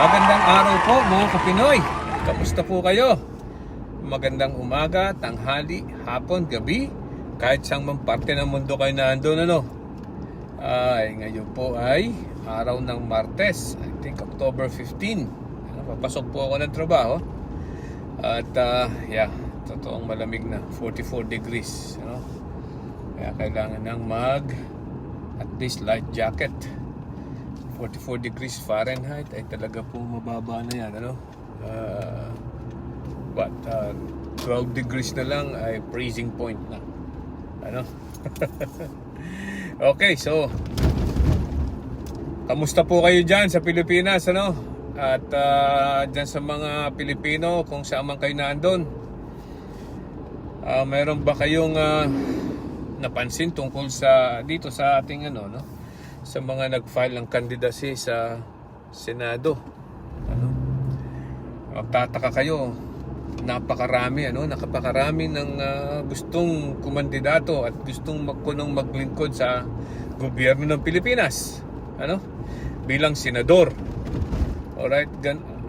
Magandang araw po mga Kapinoy. Kamusta po kayo? Magandang umaga, tanghali, hapon, gabi. Kahit saan mang parte ng mundo kayo naandun, ngayon po ay araw ng Martes. I think October 15. Papasok po ako ng trabaho. At totoong malamig na, 44 degrees. Kaya kailangan nang at least light jacket. 44 degrees Fahrenheit ay talaga po mababa na yan, 12 degrees na lang ay freezing point na, Okay, so kamusta po kayo dyan sa Pilipinas, at dyan sa mga Pilipino kung saan man kayo naandun, mayroon ba kayong napansin tungkol sa dito sa ating sa mga nag-file ng candidacy sa Senado? Magtataka kayo, napakarami ng gustong kumandidato at gustong maglingkod sa gobyerno ng Pilipinas, bilang senador. Alright,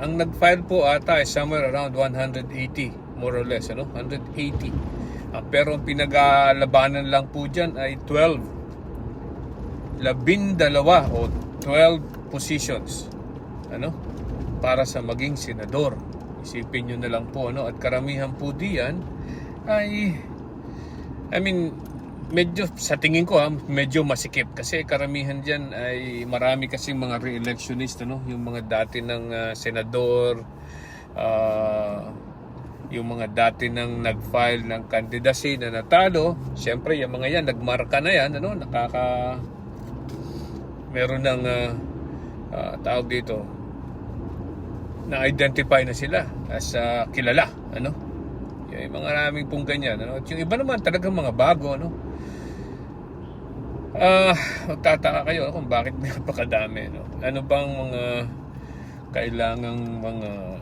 ang nag-file po ata ay somewhere around 180, more or less, 180. Pero ang pinag-labanan lang po dyan ay 12 o 12 positions para sa maging senador. Isipin nyo na lang po, at karamihan po diyan ay medyo sa tingin ko medyo masikip kasi karamihan diyan ay marami kasing mga re-electionist, yung mga dati ng senador, yung mga dati nang nag-file ng candidacy na natalo. Siyempre yung mga yan nagmarka na yan, meron ng tawag dito, na-identify na sila as kilala, yung mga maraming pong ganyan, At yung iba naman talagang mga bago, magtataka kayo kung bakit napakadami, Ano bang mga kailangang mga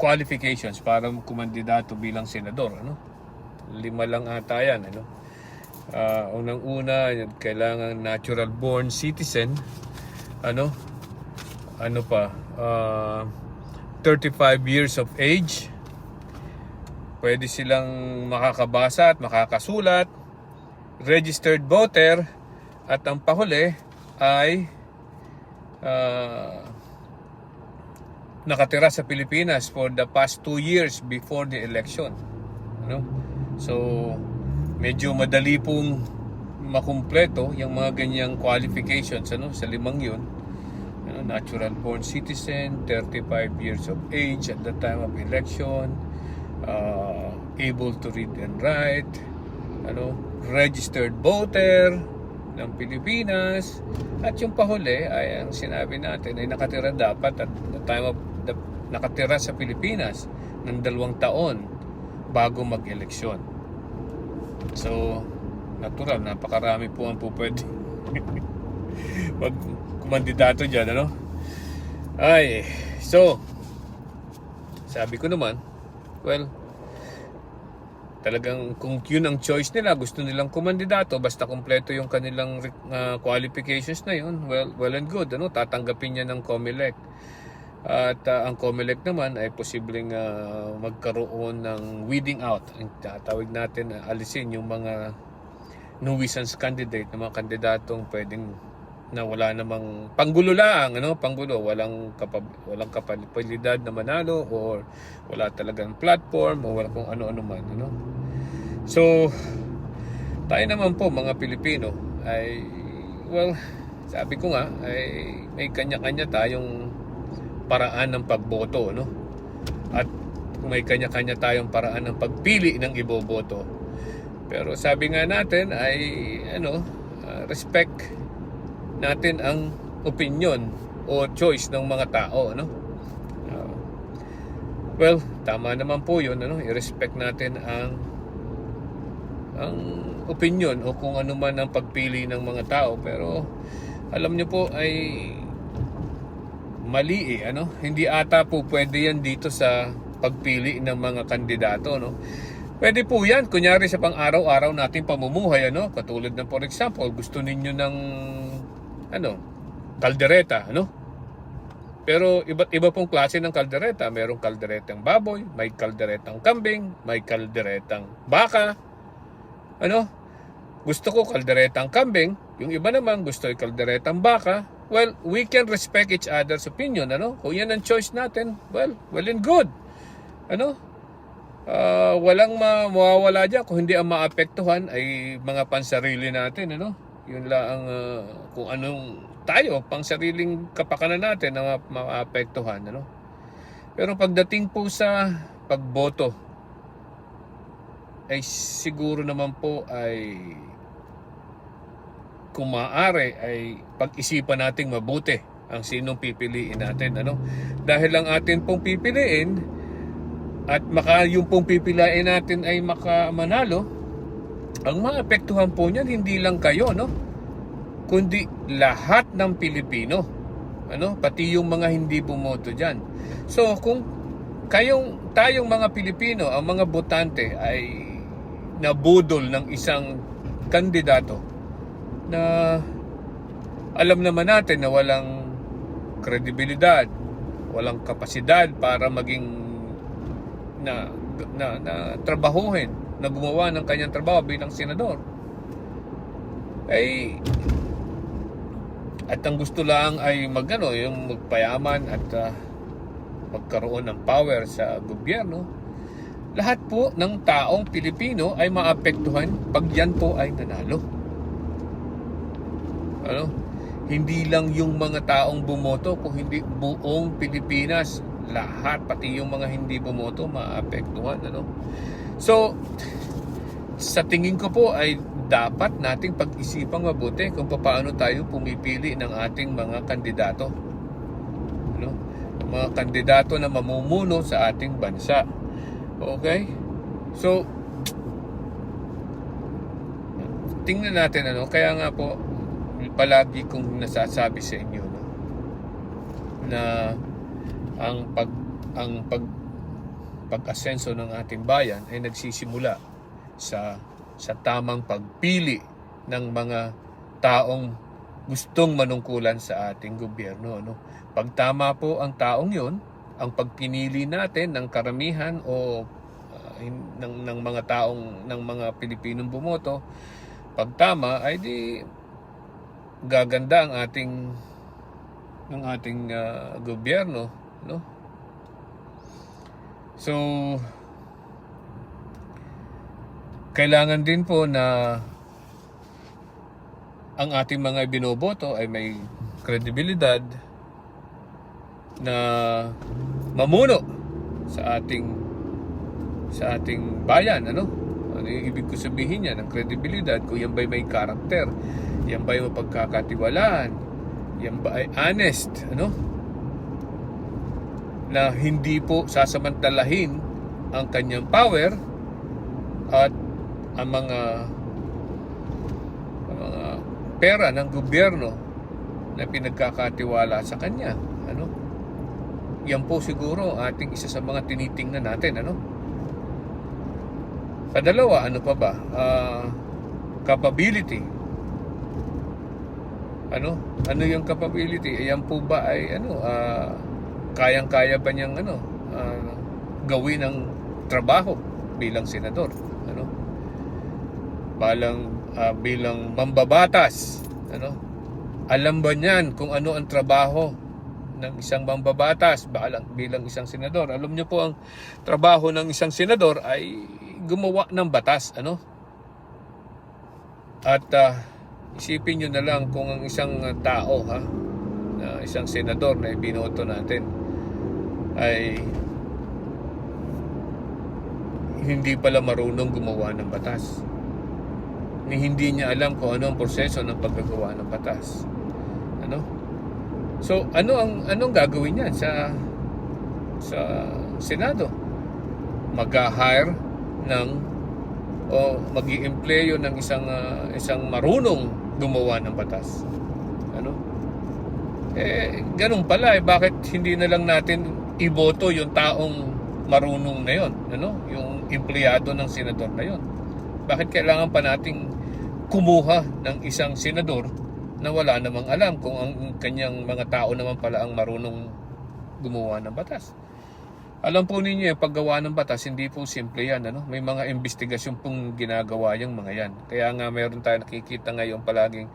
qualifications para kumandidato bilang senador, 5 lang ata yan, Unang-una, kailangan natural born citizen, 35 years of age. Pwede silang makakabasa at makakasulat, registered voter, at ang pahuli ay nakatira sa Pilipinas for the past 2 years before the election. So medyo madali pong makumpleto yung mga ganyang qualifications, sa 5 yun. Natural born citizen, 35 years of age at the time of election, able to read and write, registered voter ng Pilipinas, at yung pahuli ay ang sinabi natin ay nakatira dapat at the time of nakatira sa Pilipinas ng 2 taon bago mag-eleksyon. So, natural, napakarami po ang pupwede magkumandidato dyan, so, sabi ko naman, well, talagang kung yun ang choice nila, gusto nilang kumandidato, basta kumpleto yung kanilang qualifications na yun, well and good, tatanggapin niya ng COMELEC. At ang COMELEC naman ay posibleng magkaroon ng weeding out. Ang tatawag natin, alisin yung mga nuisance candidate, na mga kandidatong pwedeng na wala namang panggulo lang, panggulo, walang kapabilidad na manalo, or wala talagang platform, o wala kung ano-ano man, So, tayo naman po mga Pilipino ay, well, sabi ko nga, ay may kanya-kanya tayong paraan ng pagboto, At may kanya-kanya tayong paraan ng pagpili ng iboboto. Pero sabi nga natin ay respect natin ang opinion o choice ng mga tao, well, tama naman po 'yun, i-respect natin ang opinion o kung ano man ang pagpili ng mga tao. Pero alam niyo po ay mali, hindi ata po pwede yan dito sa pagpili ng mga kandidato, Pwede po yan, kunyari sa pang-araw-araw nating pamumuhay, katulad ng, for example, gusto ninyo ng kaldereta, ano? Pero iba't iba pong klase ng kaldereta. Merong kalderetang baboy, may kalderetang kambing, may kalderetang baka. Ano? Gusto ko kalderetang kambing, yung iba naman gusto ay kalderetang baka. Well, we can respect each other's opinion, ano? Kung yan ang choice natin, well and good. Ano? Walang mawawala dyan. Kung hindi ang maapektuhan ay mga pansarili natin, ano? Yun lang ang kung anong tayo, pang sariling kapakanan natin na maapektuhan, ano? Pero pagdating po sa pagboto, ay siguro naman po ay kung maaari ay pag-isipan nating mabuti ang sinong pipiliin natin, ano? Dahil ang atin pong pipiliin at yung pong pipiliin natin ay makamanalo, ang maapektuhan po niyan hindi lang kayo, no? Kundi lahat ng Pilipino, ano? Pati yung mga hindi bumoto diyan. So kung tayong mga Pilipino, ang mga botante ay nabudol ng isang kandidato na alam naman natin na walang kredibilidad, walang kapasidad para maging na trabahuhin, na gumawa ng kanyang trabaho bilang senador, ay at ang gusto lang ay yung magpayaman at magkaroon ng power sa gobyerno, lahat po ng taong Pilipino ay maapektuhan pag yan po ay nanalo. Ano? Hindi lang yung mga taong bumoto, kung hindi buong Pilipinas, lahat, pati yung mga hindi bumoto, maapektuhan, ano? So, sa tingin ko po ay dapat nating pag-isipang mabuti kung paano tayo pumipili ng ating mga kandidato. Ano? Mga kandidato na mamumuno sa ating bansa. Okay? So, tingnan natin, ano? Kaya nga po, palagi kong nasasabi sa inyo, no, na ang pag-asenso ng ating bayan ay nagsisimula sa tamang pagpili ng mga taong gustong manungkulan sa ating gobyerno, no? Pag tama po ang taong 'yon, ang pagpinili natin ng karamihan o ng mga Pilipinong bumoto, pag tama ay di gaganda ang ating gobyerno, no? So kailangan din po na ang ating mga binoboto ay may kredibilidad na mamuno sa ating bayan, ano? Ano yung ibig ko sabihin niya ng kredibilidad? Kung yan ba'y may karakter, yan ba'y mapagkakatiwalaan, yan ba ay honest, ano? Na hindi po sasamantalahin ang kanyang power at ang mga pera ng gobyerno na pinagkakatiwala sa kanya, ano? Yan po siguro ating isa sa mga tinitingnan natin, ano? Padalawa, ano pa ba? Capability. Ano yung capability? Ayan po ba ay kayang-kaya ba niyang gawin ang trabaho bilang senador, ano? Bilang mambabatas, ano? Alam ba niyan kung ano ang trabaho ng isang mambabatas bilang isang senador? Alam niyo po ang trabaho ng isang senador ay gumawa ng batas, ano? At isipin nyo na lang kung ang isang tao, na isang senador na ibinoto natin ay hindi pala marunong gumawa ng batas. Hindi niya alam kung ano ang proseso ng paggagawa ng batas. Ano? So, anong gagawin niya sa Senado? Mag-hire o mag-i-empleyo ng isang marunong gumawa ng batas. Ano? Ganun pala, bakit hindi na lang natin iboto yung taong marunong na yon, ano? Yung empleyado ng senador na yon. Bakit kailangan pa nating kumuha ng isang senador na wala namang alam kung ang kanyang mga tao naman pala ang marunong gumawa ng batas. Alam po ninyo, paggawa ng batas, hindi po simple yan. Ano? May mga investigasyon pong ginagawa yung mga yan. Kaya nga mayroon tayo nakikita ngayon palaging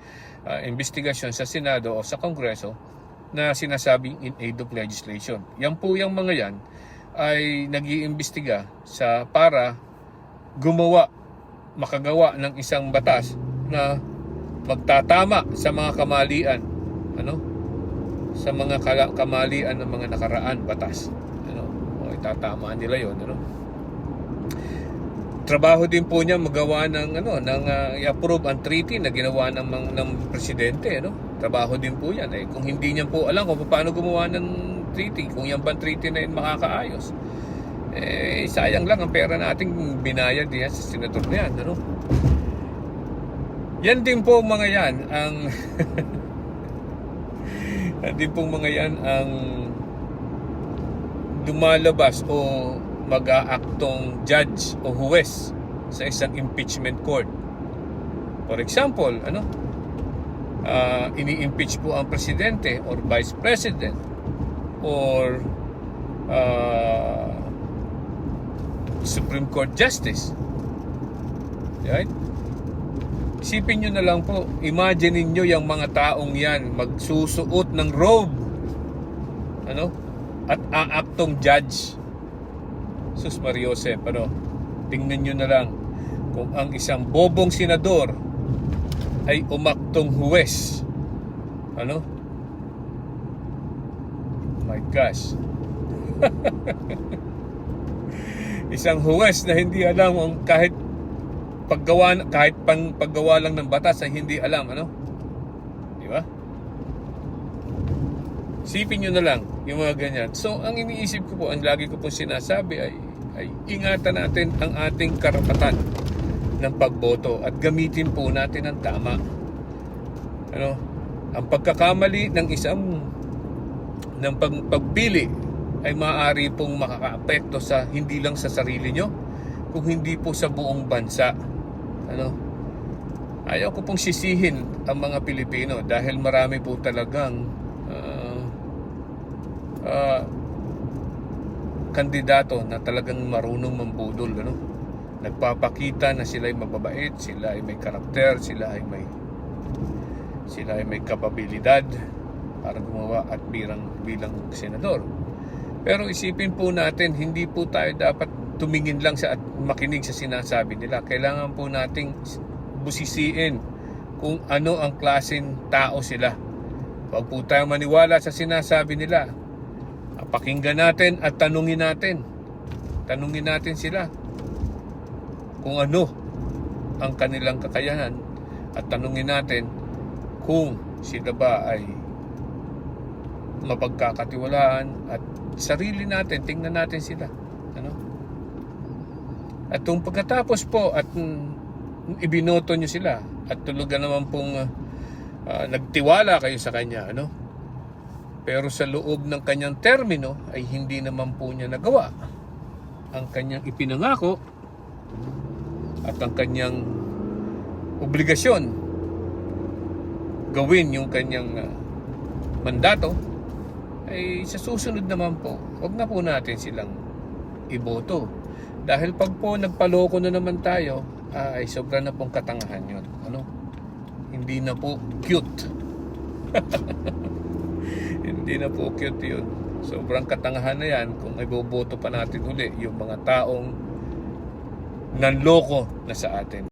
investigasyon sa Senado o sa Kongreso na sinasabing in aid of legislation. Yan po yung mga yan ay nag-iimbestiga para makagawa ng isang batas na magtatama sa mga kamalian, sa mga kamalian ng mga nakaraan batas, o itatamaan nila yon, Trabaho din po niya magawa ng i-approve ang treaty na ginawa ng presidente, Trabaho din po yan. Kung hindi niya po alam kung paano gumawa ng treaty, kung yan bang treaty na yun makakaayos, sayang lang ang pera nating binayad diyan sa senador na yan, Yan din po mga yan ang lumalabas o mag-aaktong judge o huwes sa isang impeachment court. For example, ini-impeach po ang presidente or vice president or Supreme Court Justice. Right? Isipin nyo na lang po, imagine niyo yung mga taong yan magsusuot ng robe, at aaktong judge. Sus Mariosep, tingnan nyo na lang kung ang isang bobong senador ay umaktong huwes. My gosh. Isang huwes na hindi alam ang kahit paggawa lang ng batas ay hindi alam, di ba? Sipin nyo na lang yung mga ganyan. So ang iniisip ko po, ang lagi ko po sinasabi ay ingatan natin ang ating karapatan ng pagboto at gamitin po natin ang tama. Ang pagkakamali ng pagpili ay maaari pong makakaapekto sa hindi lang sa sarili nyo, kung hindi po sa buong bansa. Ayaw ko pong sisihin ang mga Pilipino dahil marami po talagang kandidato na talagang marunong mambudol, nagpapakita na sila ay mababait, sila ay may karakter, sila ay may kapabilidad para gumawa at bilang senador. Pero isipin po natin, hindi po tayo dapat tumingin lang at makinig sa sinasabi nila. Kailangan po nating busisiin kung ano ang klaseng tao sila. Huwag po tayo maniwala sa sinasabi nila. Pakinggan natin at tanungin natin. Tanungin natin sila kung ano ang kanilang kakayahan at tanungin natin kung sila ba ay mapagkakatiwalaan at sarili natin, tingnan natin sila. At kung pagkatapos po at ibinoto nyo sila at tulugan naman pong nagtiwala kayo sa kanya, pero sa loob ng kanyang termino ay hindi naman po niya nagawa ang kanyang ipinangako at ang kanyang obligasyon gawin yung kanyang mandato, ay sa susunod naman po, wag na po natin silang iboto. Dahil pag po nagpaloko na naman tayo, ay sobra na pong katangahan yun. Hindi na po cute. Hindi na po cute yun. Sobrang katangahan na yan kung iboboto pa natin uli yung mga taong nanloko na sa atin.